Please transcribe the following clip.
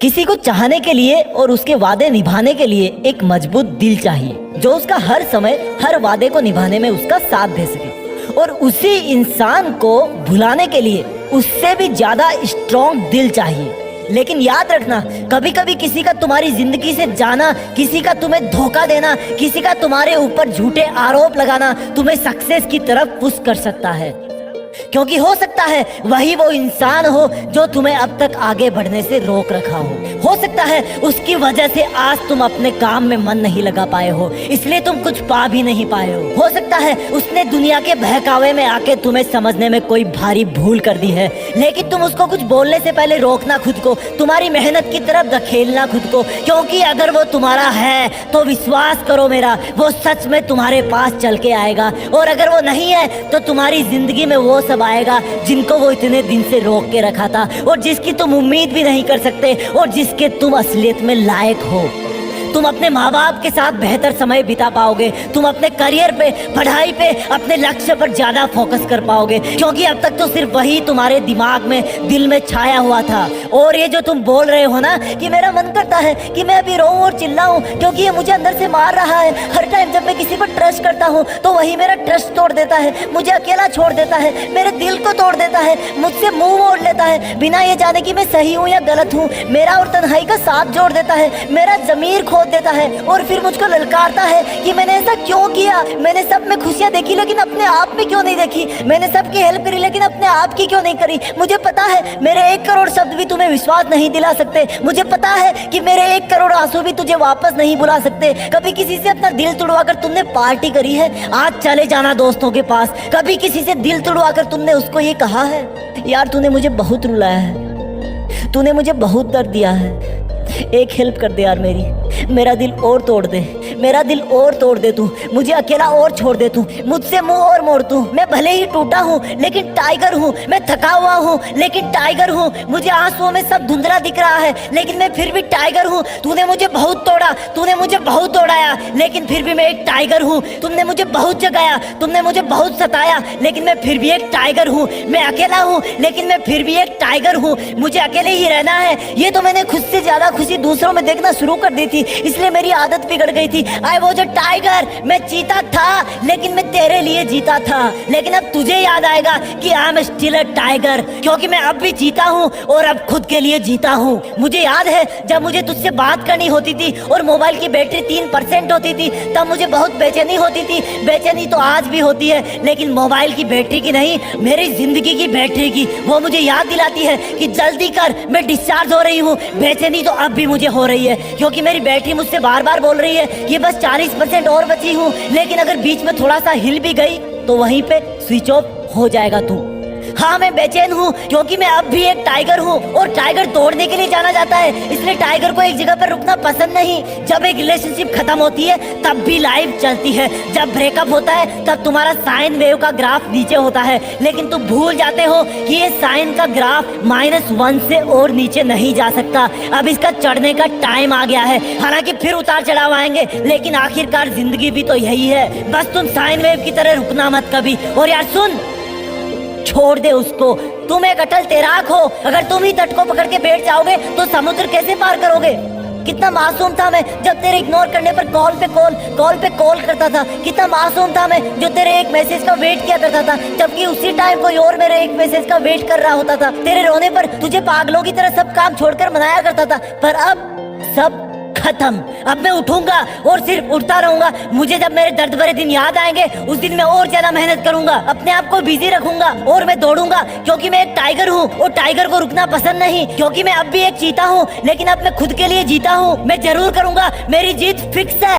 किसी को चाहने के लिए और उसके वादे निभाने के लिए एक मजबूत दिल चाहिए जो उसका हर समय हर वादे को निभाने में उसका साथ दे सके। और उसी इंसान को भुलाने के लिए उससे भी ज्यादा स्ट्रॉन्ग दिल चाहिए। लेकिन याद रखना, कभी कभी किसी का तुम्हारी जिंदगी से जाना, किसी का तुम्हें धोखा देना, किसी का तुम्हारे ऊपर झूठे आरोप लगाना तुम्हें सक्सेस की तरफ पुश कर सकता है, क्योंकि हो सकता है वही वो इंसान हो जो तुम्हें अब तक आगे बढ़ने से रोक रखा हो सकता है उसकी वजह से आज तुम अपने काम में मन नहीं लगा पाए हो, इसलिए तुम कुछ पा भी नहीं पाए हो सकता है उसने दुनिया के बहकावे में आके तुम्हें समझने में कोई भारी भूल कर दी है, लेकिन तुम उसको कुछ बोलने से पहले रोकना खुद को, तुम्हारी मेहनत की तरफ धकेलना खुद को, क्योंकि अगर वो तुम्हारा है तो विश्वास करो मेरा, वो सच में तुम्हारे पास चल के आएगा। और अगर वो नहीं है तो तुम्हारी जिंदगी में वो सब आएगा जिनको वो इतने दिन से रोक के रखा था, और जिसकी तुम उम्मीद भी नहीं कर सकते, और जिसके तुम असलियत में लायक हो। तुम अपने माँ बाप के साथ बेहतर समय बिता पाओगे, तुम अपने करियर पे, पढ़ाई पे, अपने लक्ष्य पर ज्यादा फोकस कर पाओगे, क्योंकि अब तक तो सिर्फ वही तुम्हारे दिमाग में, दिल में छाया हुआ था। और ये जो तुम बोल रहे हो ना कि मेरा मन करता है कि मैं अभी रोऊं और चिल्लाऊं क्योंकि ये मुझे अंदर से मार रहा है, हर टाइम जब मैं किसी पर ट्रस्ट करता हूँ तो वही मेरा ट्रस्ट तोड़ देता है, मुझे अकेला छोड़ देता है, मेरे दिल को तोड़ देता है, मुझसे मुंह मोड़ लेता है बिना ये जाने कि मैं सही हूँ या गलत हूँ, मेरा और तन्हाई का साथ जोड़ देता है, मेरा जमीर खोद देता है, और फिर मुझको ललकारता है कि मैंने ऐसा क्यों किया, मैंने सब में खुशियां देखी लेकिन अपने आप में क्यों नहीं देखी, मैंने सबकी हेल्प करी लेकिन अपने आप की क्यों नहीं करी। मुझे पता है मेरे 1 करोड़ शब्द भी तुम्हें विश्वास नहीं दिला सकते, मुझे पता है कि मेरे 1 करोड़ आंसू भी तुझे वापस नहीं बुला सकते। कभी किसी से अपना दिल तोड़वा कर तुमने पार्टी करी है, आज चले जाना दोस्तों के पास। कभी किसी से दिल तोड़वा कर तुमने उसको ये कहा है, यार तूने मुझे बहुत रुलाया है, तूने मुझे बहुत दर्द दिया है, एक हेल्प कर दे यार मेरा दिल और तोड़ दे, मेरा दिल और तोड़ दे तू, मुझे अकेला और छोड़ दे तू, मुझसे मुंह और मोड़ तू। मैं भले ही टूटा हूँ लेकिन टाइगर हूँ, मैं थका हुआ हूँ लेकिन टाइगर हूँ, मुझे आंसुओं में सब धुंधला दिख रहा है लेकिन मैं फिर भी टाइगर हूँ। तूने मुझे बहुत तोड़ा, तूने मुझे बहुत तोड़ाया, लेकिन फिर भी मैं एक टाइगर हूँ। तुमने मुझे बहुत जगाया, तुमने मुझे बहुत सताया, लेकिन मैं फिर भी एक टाइगर हूँ। मैं अकेला हूँ लेकिन मैं फिर भी एक टाइगर हूँ, मुझे अकेले ही रहना है। ये तो मैंने खुद से ज्यादा खुशी दूसरों में देखना शुरू कर दी थी, इसलिए मेरी आदत बिगड़ गई थी। आई वॉज अ टाइगर, मैं चीता था लेकिन मैं तेरे लिए जीता था। लेकिन अब तुझे याद आएगा कि I am still a tiger, क्योंकि मैं अब भी जीता हूँ और अब खुद के लिए जीता हूँ। मुझे याद है जब मुझे तुझसे बात करनी होती थी और मोबाइल की बैटरी 3% होती थी, तब मुझे बहुत बेचैनी होती थी। बेचैनी तो आज भी होती है, लेकिन मोबाइल की बैटरी की नहीं, मेरी जिंदगी की बैटरी की। वो मुझे याद दिलाती है कि जल्दी कर, मैं डिस्चार्ज हो रही हूँ। बेचैनी तो अब भी मुझे हो रही है, क्योंकि मेरी बैटरी मुझसे बार बार बोल रही है कि बस 40% और बची हूँ, लेकिन अगर बीच में थोड़ा सा हिल भी गई तो वहीं पे स्विच ऑफ हो जाएगा तू। हाँ, मैं बेचैन हूँ क्योंकि मैं अब भी एक टाइगर हूँ, और टाइगर दौड़ने के लिए जाना जाता है, इसलिए टाइगर को एक जगह पर रुकना पसंद नहीं। जब एक रिलेशनशिप खत्म होती है तब भी लाइफ चलती है, जब ब्रेकअप होता है तब तुम्हारा साइन वेव का ग्राफ नीचे होता है, लेकिन तुम भूल जाते हो कि ये साइन का ग्राफ -1 से और नीचे नहीं जा सकता। अब इसका चढ़ने का टाइम आ गया है। हालांकि फिर उतार चढ़ाव आएंगे, लेकिन आखिरकार जिंदगी भी तो यही है। बस तुम साइन वेव की तरह रुकना मत कभी। और यार सुन, छोड़ दे उसको, तुम एक अटल तैराक हो। अगर तुम ही तट को पकड़ के बैठ जाओगे तो समुद्र कैसे पार करोगे। कितना मासूम था मैं जब तेरे इग्नोर करने पर कॉल पे कॉल करता था। कितना मासूम था मैं जो तेरे एक मैसेज का वेट किया करता था, जबकि उसी टाइम कोई और मेरे एक मैसेज का वेट कर रहा होता था। तेरे रोने पर तुझे पागलों की तरह सब काम छोड़कर मनाया करता था, पर अब सब खत्म। अब मैं उठूंगा और सिर्फ उठता रहूंगा। मुझे जब मेरे दर्द भरे दिन याद आएंगे उस दिन मैं और ज्यादा मेहनत करूंगा, अपने आप को बिजी रखूंगा और मैं दौड़ूंगा, क्योंकि मैं एक टाइगर हूँ और टाइगर को रुकना पसंद नहीं। क्योंकि मैं अब भी एक चीता हूँ, लेकिन अब मैं खुद के लिए जीता हूँ। मैं जरूर करूंगा, मेरी जीत फिक्स है।